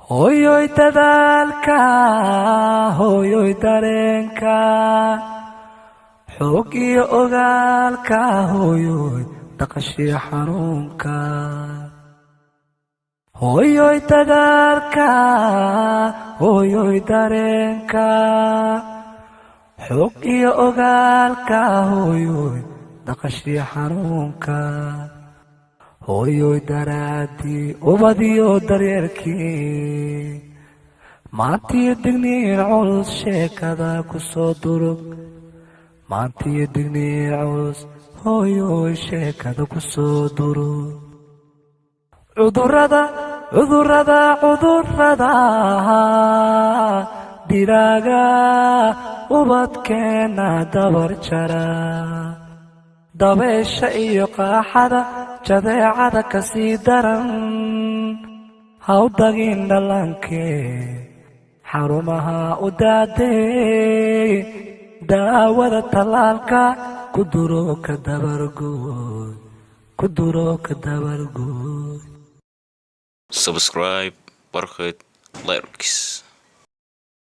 Hooyoy dadaalka, hooyoy dareenka, xoog iyo ogaalka, hooyoy dhaqashii xanuunka. Hooyoy dadaalka, hooyoy dareenka, xoog iyo ogaalka, hooyoy dhaqashii xanuunka. Hooyoy daraadii ubadiyo daryeelkii, maantiyo digniin culus sheekada ku soo durug. Maantiyo digniin culus hooyoy sheekada ku soo durug. Cudurrada dilaaga ubadkeena dabar jara, dabeesha iyo qaaxada jadeecada ka sii daran. Hawdagin dhalankee xarumaha u daadey, daawada tallaalka ku duro ka dabargooy. Subscribe Barkad Lyrics.